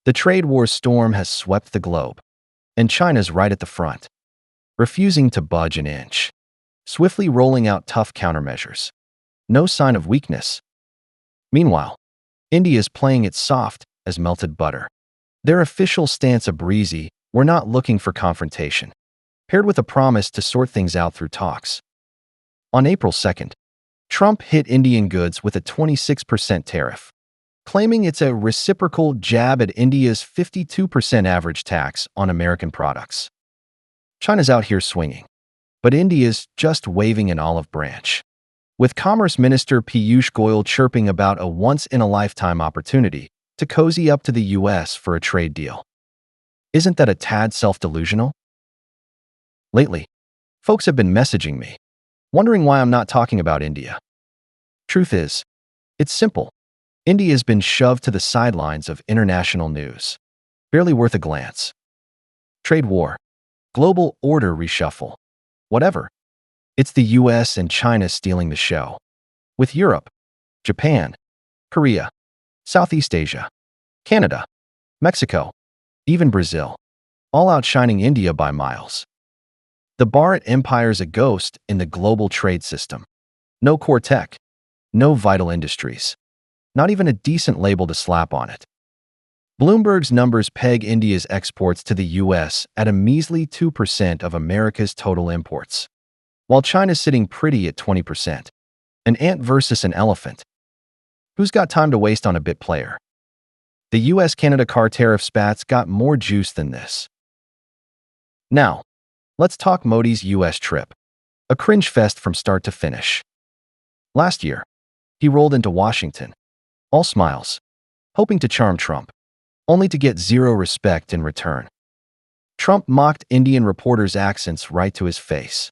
The trade war storm has swept the globe, and China's right at the front, refusing to budge an inch, swiftly rolling out tough countermeasures. No sign of weakness. Meanwhile, India's playing it soft as melted butter. Their official stance a breezy, "We're not looking for confrontation," paired with a promise to sort things out through talks. On April 2nd, Trump hit Indian goods with a 26% tariff, claiming it's a reciprocal jab at India's 52% average tax on American products. China's out here swinging, but India's just waving an olive branch, with Commerce Minister Piyush Goyal chirping about a once-in-a-lifetime opportunity to cozy up to the U.S. for a trade deal. Isn't that a tad self-delusional? Lately, folks have been messaging me, wondering why I'm not talking about India. Truth is, it's simple. India's been shoved to the sidelines of international news. Barely worth a glance. Trade war, global order reshuffle, whatever. It's the US and China stealing the show, with Europe, Japan, Korea, Southeast Asia, Canada, Mexico, even Brazil, all outshining India by miles. The Bharat Empire's a ghost in the global trade system. No core tech, no vital industries, not even a decent label to slap on it. Bloomberg's numbers peg India's exports to the US at a measly 2% of America's total imports, while China's sitting pretty at 20%. An ant versus an elephant. Who's got time to waste on a bit player? The US-Canada car tariff spats got more juice than this. Now, let's talk Modi's US trip. A cringe fest from start to finish. Last year, he rolled into Washington, all smiles, hoping to charm Trump, only to get zero respect in return. Trump mocked Indian reporters' accents right to his face,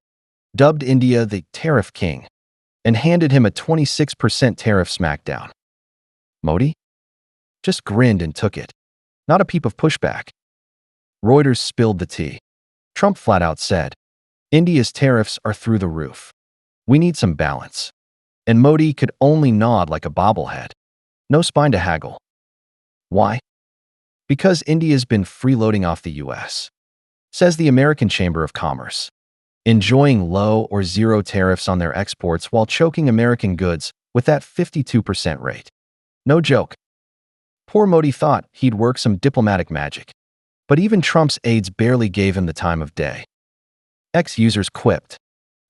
dubbed India the tariff king, and handed him a 26% tariff smackdown. Modi just grinned and took it. Not a peep of pushback. Reuters spilled the tea. Trump flat out said, "India's tariffs are through the roof. We need some balance." And Modi could only nod like a bobblehead. No spine to haggle. Why? Because India's been freeloading off the US, says the American Chamber of Commerce, enjoying low or zero tariffs on their exports while choking American goods with that 52% rate. No joke. Poor Modi thought he'd work some diplomatic magic, but even Trump's aides barely gave him the time of day. Ex-users quipped.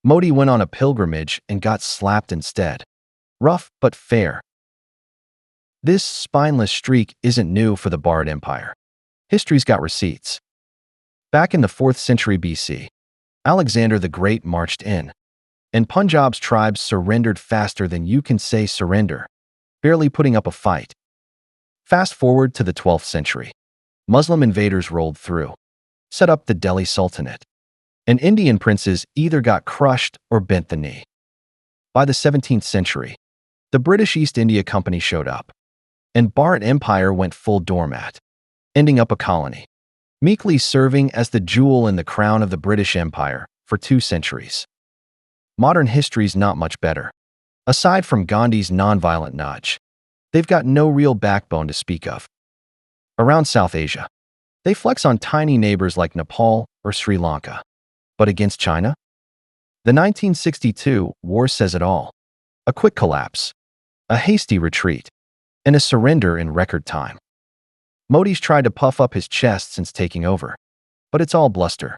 Modi went on a pilgrimage and got slapped instead. Rough but fair. This spineless streak isn't new for the Bharat Empire. History's got receipts. Back in the 4th century BC, Alexander the Great marched in, and Punjab's tribes surrendered faster than you can say surrender, barely putting up a fight. Fast forward to the 12th century. Muslim invaders rolled through, set up the Delhi Sultanate, and Indian princes either got crushed or bent the knee. By the 17th century, the British East India Company showed up, and Bharat Empire went full doormat, ending up a colony, meekly serving as the jewel in the crown of the British Empire for 2 centuries. Modern history's not much better. Aside from Gandhi's nonviolent nudge, they've got no real backbone to speak of. Around South Asia, they flex on tiny neighbors like Nepal or Sri Lanka. But against China? The 1962 war says it all. A quick collapse, a hasty retreat, and a surrender in record time. Modi's tried to puff up his chest since taking over, but it's all bluster.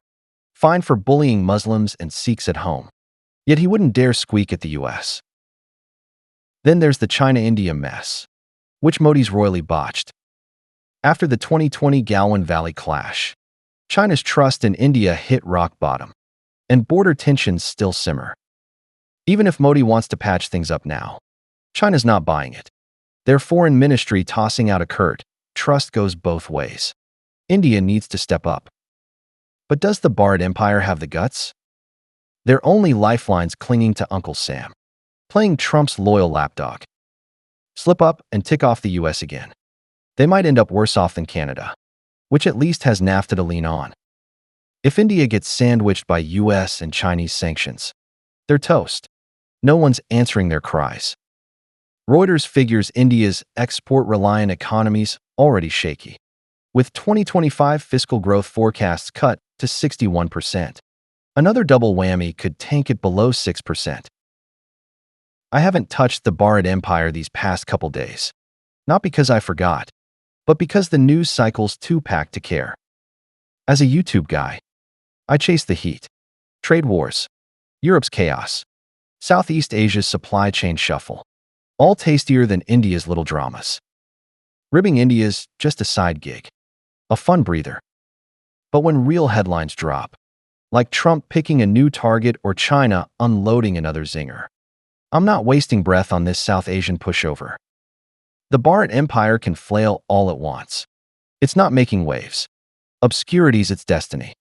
Fine for bullying Muslims and Sikhs at home. Yet he wouldn't dare squeak at the US. Then there's the China-India mess, which Modi's royally botched. After the 2020 Galwan Valley clash, China's trust in India hit rock bottom, and border tensions still simmer. Even if Modi wants to patch things up now, China's not buying it. Their foreign ministry tossing out a curt, "Trust goes both ways. India needs to step up." But does the Bharat Empire have the guts? Their only lifelines clinging to Uncle Sam, playing Trump's loyal lapdog. Slip up and tick off the US again. They might end up worse off than Canada, which at least has NAFTA to lean on. If India gets sandwiched by US and Chinese sanctions, they're toast. No one's answering their cries. Reuters figures India's export-reliant economy's already shaky. with 2025 fiscal growth forecasts cut to 61%. Another double whammy could tank it below 6%. I haven't touched the Bharat Empire these past couple days. Not because I forgot, but because the news cycle's too packed to care. As a YouTube guy, I chase the heat. Trade wars, Europe's chaos, Southeast Asia's supply chain shuffle. All tastier than India's little dramas. Ribbing India's just a side gig. A fun breather. But when real headlines drop, like Trump picking a new target or China unloading another zinger, I'm not wasting breath on this South Asian pushover. The Bharat Empire can flail all it wants. It's not making waves. Obscurity's its destiny.